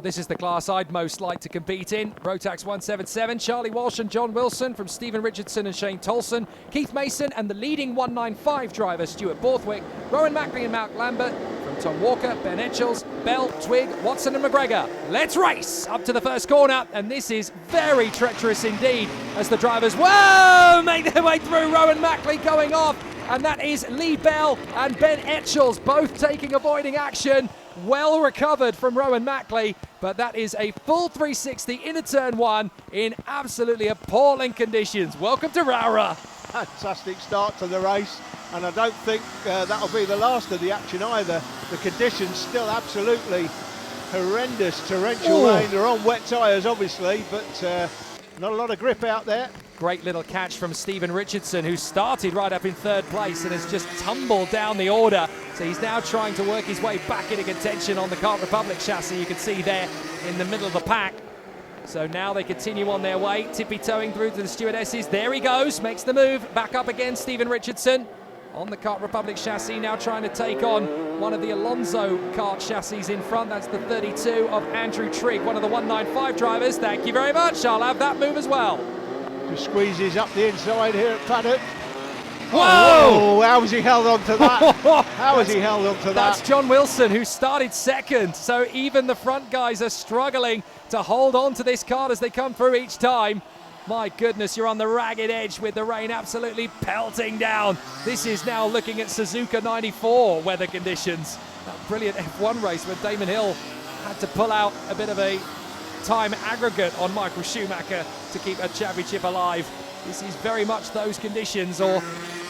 this is the class I'd most like to compete in. Rotax 177, Charlie Walsh and John Wilson from Stephen Richardson and Shane Tolson, Keith Mason and the leading 195 driver Stuart Borthwick, Rowan Mackley and Mark Lambert from Tom Walker, Ben Etchells, Bell, Twig, Watson and McGregor. Let's race up to the first corner, and this is very treacherous indeed as the drivers, make their way through. Rowan Mackley going off, and that is Lee Bell and Ben Etchells both avoiding action. Well recovered from Rowan Mackley, but that is a full 360 into turn one in absolutely appalling conditions. Welcome to Rowrah. Fantastic start to the race, and I don't think that'll be the last of the action either. The conditions still absolutely horrendous, torrential rain. They're on wet tyres obviously, but not a lot of grip out there. Great little catch from Stephen Richardson, who started right up in third place and has just tumbled down the order. So he's now trying to work his way back into contention on the Kart Republic chassis. You can see there in the middle of the pack. So now they continue on their way, tippy-toeing through to the stewardesses. There he goes, makes the move, back up again, Stephen Richardson on the Kart Republic chassis, now trying to take on one of the Alonso Kart chassis in front. That's the 32 of Andrew Trigg, one of the 195 drivers. Thank you very much, I'll have that move as well. Just squeezes up the inside here at paddock. Whoa! Oh, how was he held on to that? How was he held on to that? That's John Wilson, who started second. So even the front guys are struggling to hold on to this kart as they come through each time. My goodness, you're on the ragged edge with the rain absolutely pelting down. This is now looking at Suzuka 94 weather conditions. That brilliant F1 race where Damon Hill had to pull out a bit of a time aggregate on Michael Schumacher to keep a championship alive. This is very much those conditions, or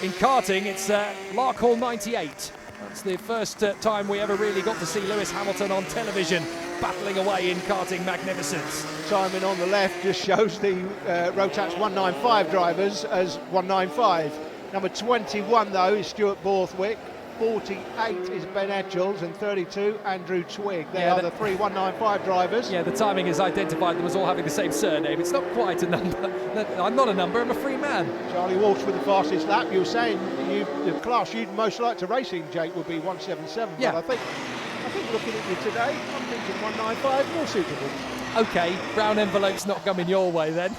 in karting, it's Lark Hall 98. That's the first time we ever really got to see Lewis Hamilton on television battling away in karting magnificence. Timing on the left just shows the Rotax 195 drivers as 195. Number 21 though is Stuart Borthwick, 48 is Ben Etchells, and 32 Andrew Twig. They are the three 195 drivers. Yeah, the timing has identified them as all having the same surname. It's not quite a number. I'm not a number, I'm a free man. Charlie Walsh with the fastest lap. You were saying the class you'd most like to race in, Jake, would be 177. Yeah. But I think looking at you today, I'm thinking 195 more suitable. Okay, brown envelope's not coming your way then.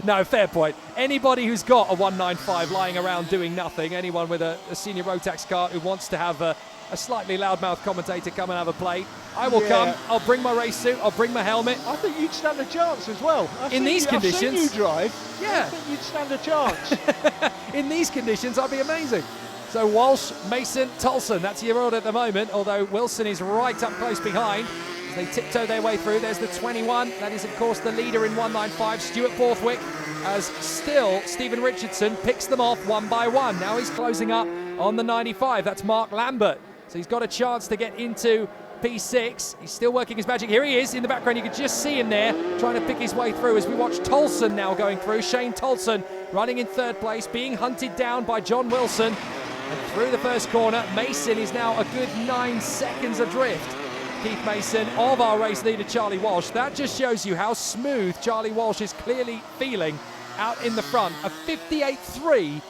No, fair point. Anybody who's got a 195 lying around doing nothing, anyone with a senior Rotax kart who wants to have a slightly loudmouth commentator come and have a play, I will come. I'll bring my race suit, I'll bring my helmet. I think you'd stand a chance as well. In these conditions. I've seen you drive. Yeah. I think you'd stand a chance. In these conditions, I'd be amazing. So Walsh, Mason, Tolson, that's your order at the moment, although Wilson is right up close behind. As they tiptoe their way through, there's the 21. That is, of course, the leader in 195, Stuart Borthwick, as still Stephen Richardson picks them off one by one. Now he's closing up on the 95. That's Mark Lambert. So he's got a chance to get into P6. He's still working his magic. Here he is in the background. You can just see him there trying to pick his way through as we watch Tolson now going through. Shane Tolson running in third place, being hunted down by John Wilson. And through the first corner, Mason is now a good 9 seconds adrift. Keith Mason of our race leader Charlie Walsh. That just shows you how smooth Charlie Walsh is clearly feeling out in the front. A 58.3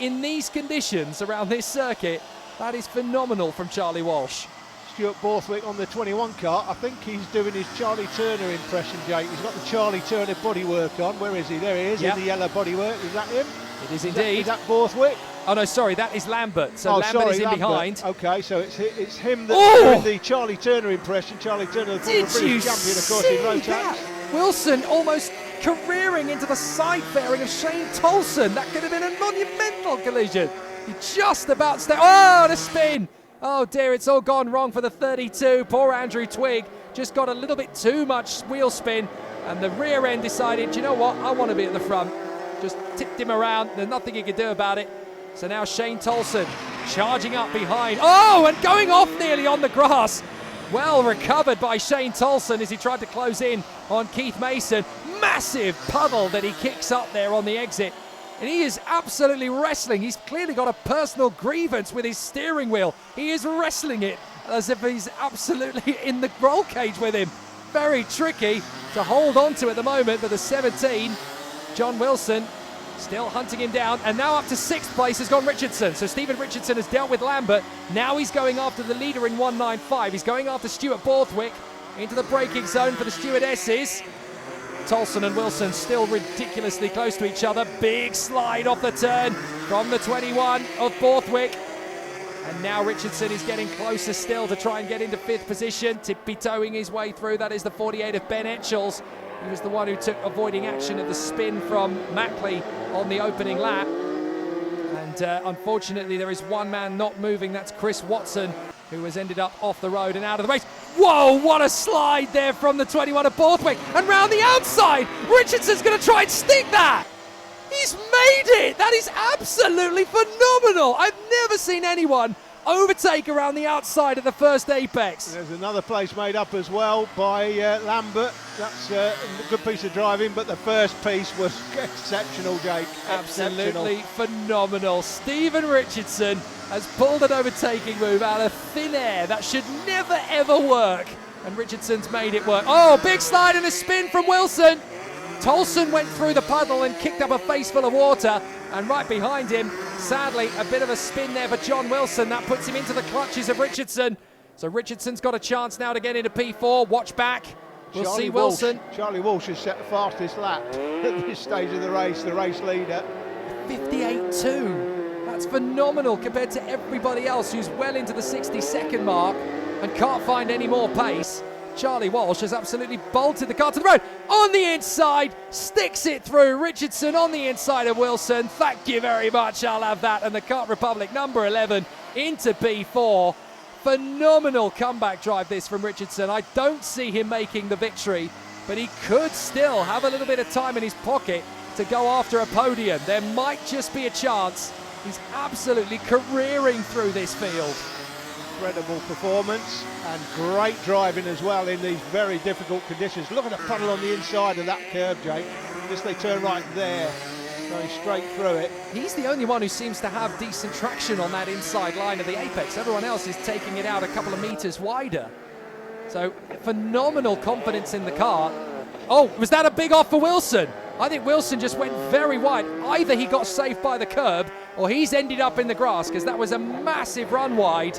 in these conditions around this circuit. That is phenomenal from Charlie Walsh. Stuart Borthwick on the 21 car. I think he's doing his Charlie Turner impression, Jake. He's got the Charlie Turner bodywork on. Where is he? There he is, in the yellow bodywork. Is that him? It is indeed. Is that Borthwick? Oh no, sorry, that is Lambert. So Lambert is in behind. Okay, so it's him that's doing the Charlie Turner impression. Charlie Turner, the former British champion, of course, in Rotax. Wilson almost careering into the side fairing of Shane Tolson. That could have been a monumental collision. He just about the spin. Oh dear, it's all gone wrong for the 32. Poor Andrew Twig just got a little bit too much wheel spin, and the rear end decided, you know what, I want to be at the front. Just tipped him around. There's nothing he could do about it. So now Shane Tolson charging up behind. Oh, and going off nearly on the grass. Well recovered by Shane Tolson as he tried to close in on Keith Mason. Massive puddle that he kicks up there on the exit. And he is absolutely wrestling. He's clearly got a personal grievance with his steering wheel. He is wrestling it as if he's absolutely in the roll cage with him. Very tricky to hold on to at the moment, but the 17, John Wilson, still hunting him down, and now up to 6th place has gone Richardson. So Stephen Richardson has dealt with Lambert. Now he's going after the leader in 195. He's going after Stuart Borthwick. into the braking zone for the stewardesses. Tolson and Wilson still ridiculously close to each other. Big slide off the turn from the 21 of Borthwick. And now Richardson is getting closer still to try and get into 5th position, tippy-toeing his way through. That is the 48 of Ben Etchells. He was the one who took avoiding action of the spin from Mackley on the opening lap. And unfortunately, there is one man not moving. That's Chris Watson, who has ended up off the road and out of the race. Whoa, what a slide there from the 21 of Borthwick. And round the outside, Richardson's going to try and stick that. He's made it. That is absolutely phenomenal. I've never seen anyone overtake around the outside of the first apex. There's another place made up as well by Lambert. That's a good piece of driving, but the first piece was exceptional, Jake. Absolutely phenomenal. Stephen Richardson has pulled an overtaking move out of thin air. That should never, ever work. And Richardson's made it work. Oh, big slide and a spin from Wilson. Tolson went through the puddle and kicked up a face full of water. And right behind him, sadly, a bit of a spin there for John Wilson. That puts him into the clutches of Richardson. So Richardson's got a chance now to get into P4. Watch back. We'll see Wilson. Charlie Walsh has set the fastest lap at this stage of the race leader. 58.2. That's phenomenal compared to everybody else who's well into the 60-second mark and can't find any more pace. Charlie Walsh has absolutely bolted the car to the road. On the inside, sticks it through. Richardson on the inside of Wilson. Thank you very much, I'll have that. And the Kart Republic number 11 into P4. Phenomenal comeback drive this from Richardson. I don't see him making the victory, but he could still have a little bit of time in his pocket to go after a podium. There might just be a chance. He's absolutely careering through this field. Incredible performance and great driving as well in these very difficult conditions. Look at the puddle on the inside of that curve, Jake. Just they turn right there, going straight through it. He's the only one who seems to have decent traction on that inside line of the apex. Everyone else is taking it out a couple of meters wider. So phenomenal confidence in the car. Oh, was that a big off for Wilson? I think Wilson just went very wide. Either he got safe by the curb or he's ended up in the grass, because that was a massive run wide.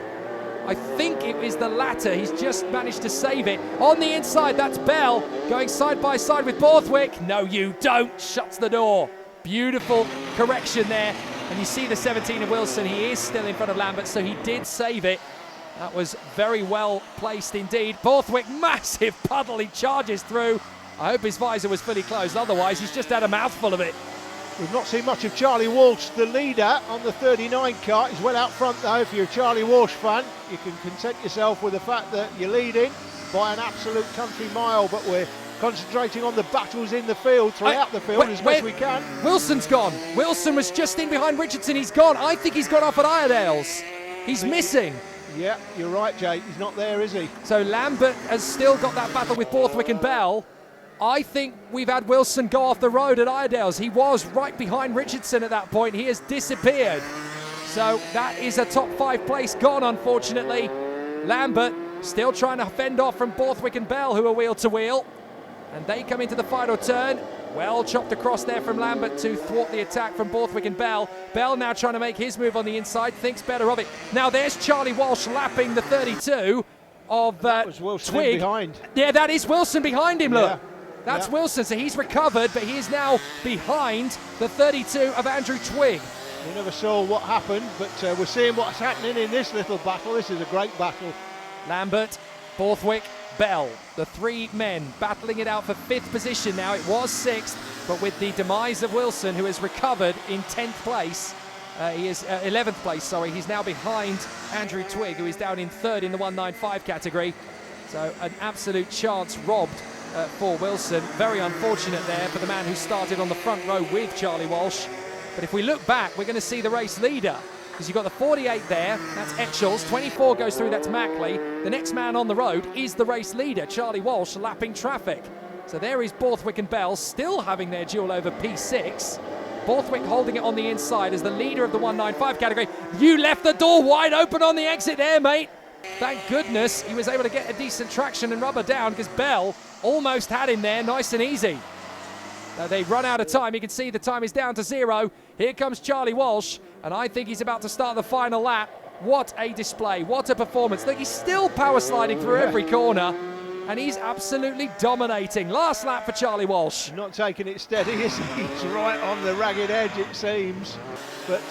I think it is the latter. He's just managed to save it. On the inside, that's Bell going side by side with Borthwick. No, you don't. Shuts the door. Beautiful correction there. And you see the 17 of Wilson. He is still in front of Lambert, so he did save it. That was very well placed indeed. Borthwick, massive puddle. He charges through. I hope his visor was fully closed. Otherwise, he's just had a mouthful of it. We've not seen much of Charlie Walsh, the leader on the 39 car. He's well out front though. If you're a Charlie Walsh fan, you can content yourself with the fact that you're leading by an absolute country mile, but we're concentrating on the battles in the field, throughout the field as best we can. Wilson's gone. Wilson was just in behind Richardson. He's gone. I think he's gone off at Iredale's. He's missing. Yeah, you're right, Jake. He's not there, is he? So Lambert has still got that battle with Borthwick and Bell. I think we've had Wilson go off the road at Iredale's. He was right behind Richardson at that point. He has disappeared. So that is a top 5 place gone, unfortunately. Lambert still trying to fend off from Borthwick and Bell, who are wheel to wheel. And they come into the final turn. Well chopped across there from Lambert to thwart the attack from Borthwick and Bell. Bell now trying to make his move on the inside, thinks better of it. Now there's Charlie Walsh lapping the 32 of that was Wilson Twig. Behind. Yeah, that is Wilson behind him, look. Yeah. That's Wilson, so he's recovered, but he is now behind the 32 of Andrew Twig. We never saw what happened, but we're seeing what's happening in this little battle. This is a great battle. Lambert, Borthwick, Bell, the 3 men battling it out for 5th position now. It was 6th, but with the demise of Wilson, who has recovered in 10th place, he is 11th place, sorry. He's now behind Andrew Twig, who is down in 3rd in the 195 category. So an absolute chance robbed for Wilson. Very unfortunate there for the man who started on the front row with Charlie Walsh. But if we look back, we're going to see the race leader, because you've got the 48 there, that's Etchells. 24 goes through, that's Mackley. The next man on the road is the race leader, Charlie Walsh, lapping traffic. So there is Borthwick and Bell still having their duel over P6. Borthwick holding it on the inside as the leader of the 195 category. You left the door wide open on the exit there, mate. Thank goodness he was able to get a decent traction and rubber down, because Bell almost had him there, nice and easy. Now they run out of time. You can see the time is down to 0. Here comes Charlie Walsh, and I think he's about to start the final lap. What a display, what a performance. Look, he's still power sliding through every corner, and he's absolutely dominating. Last lap for Charlie Walsh. Not taking it steady, is he? He's right on the ragged edge, it seems. But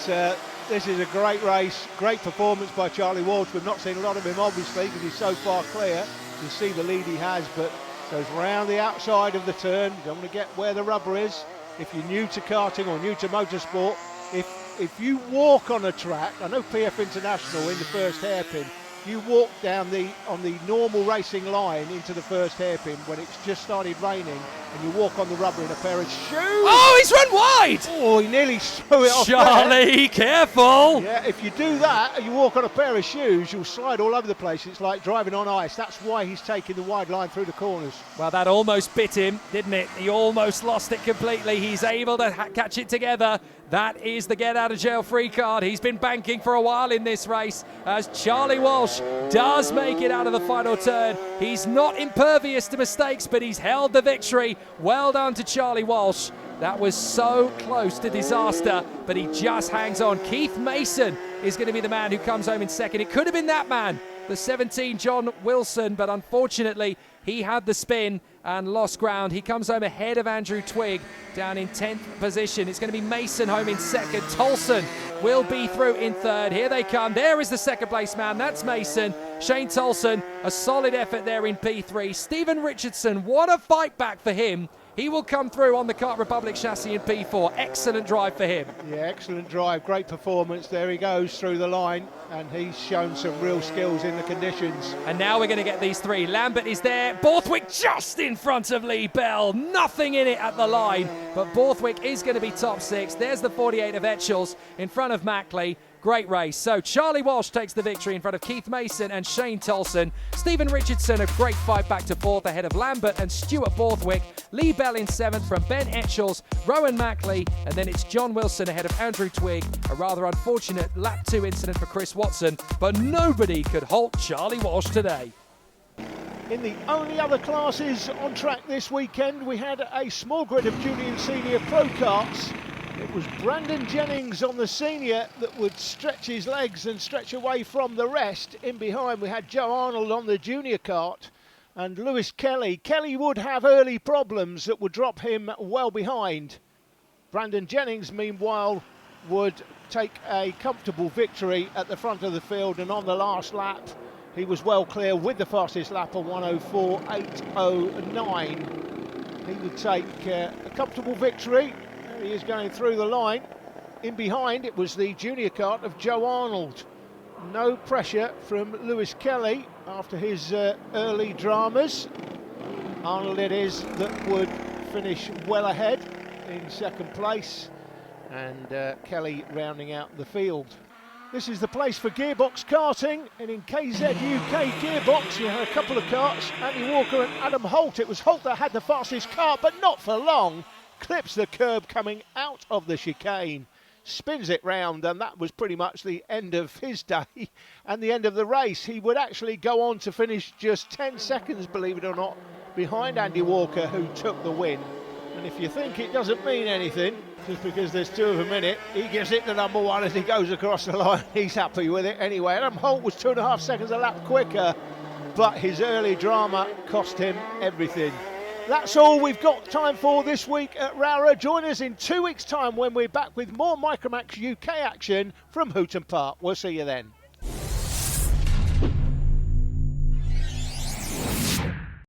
this is a great race, great performance by Charlie Walsh. We've not seen a lot of him, obviously, because he's so far clear. You see the lead he has, but goes round the outside of the turn. Don't want to get where the rubber is. If you're new to karting or new to motorsport, if you walk on a track, I know PF International in the first hairpin, you walk down on the normal racing line into the first hairpin when it's just started raining, and you walk on the rubber in a pair of shoes. Oh, he's run wide! Oh, he nearly threw it off Charlie, careful! Yeah, if you do that and you walk on a pair of shoes, you'll slide all over the place. It's like driving on ice. That's why he's taking the wide line through the corners. Well, that almost bit him, didn't it? He almost lost it completely. He's able to catch it together. That is the get-out-of-jail-free card. He's been banking for a while in this race as Charlie Walsh does make it out of the final turn. He's not impervious to mistakes, but he's held the victory. Well done to Charlie Walsh. That was so close to disaster, but he just hangs on. Keith Mason is going to be the man who comes home in second. It could have been that man, the 17, John Wilson, but unfortunately, he had the spin and lost ground. He comes home ahead of Andrew Twigg down in 10th position. It's going to be Mason home in second. Tolson will be through in third. Here they come. There is the second place man. That's Mason. Shane Tolson, a solid effort there in P3. Stephen Richardson, what a fight back for him. He will come through on the Kart Republic chassis in P4. Excellent drive for him. Yeah, excellent drive, great performance. There he goes through the line, and he's shown some real skills in the conditions. And now we're going to get these three. Lambert is there. Borthwick just in front of Lee Bell. Nothing in it at the line, but Borthwick is going to be top six. There's the 48 of Etchells in front of Mackley. Great race. So Charlie Walsh takes the victory in front of Keith Mason and Shane Tolson. Stephen Richardson, a great fight back to fourth ahead of Lambert and Stuart Borthwick. Lee Bell in seventh from Ben Etchells, Rowan Mackley, and then it's John Wilson ahead of Andrew Twigg. A rather unfortunate lap 2 incident for Chris Watson, but nobody could halt Charlie Walsh today. In the only other classes on track this weekend, we had a small grid of junior and senior pro karts. It was Brandon Jennings on the senior that would stretch his legs and stretch away from the rest. In behind we had Joe Arnold on the junior kart and Lewis Kelly. Kelly would have early problems that would drop him well behind. Brandon Jennings, meanwhile, would take a comfortable victory at the front of the field, and on the last lap he was well clear with the fastest lap of 1:04.809. He would take a comfortable victory. He is going through the line. In behind it was the junior kart of Joe Arnold. No pressure from Lewis Kelly after his early dramas. Arnold it is that would finish well ahead in second place, and Kelly rounding out the field. This is the place for Gearbox karting, and in KZ UK Gearbox you had a couple of karts, Andy Walker and Adam Holt. It was Holt that had the fastest kart, but not for long. Clips the curb coming out of the chicane, spins it round, and that was pretty much the end of his day and the end of the race. He would actually go on to finish just 10 seconds, believe it or not, behind Andy Walker, who took the win. And if you think it doesn't mean anything, just because there's two of them in it, he gives it to number one as he goes across the line. He's happy with it anyway. Adam Holt was 2.5 seconds a lap quicker, but his early drama cost him everything. That's all we've got time for this week at Rowrah. Join us in 2 weeks' time when we're back with more Micromax UK action from Hooton Park. We'll see you then.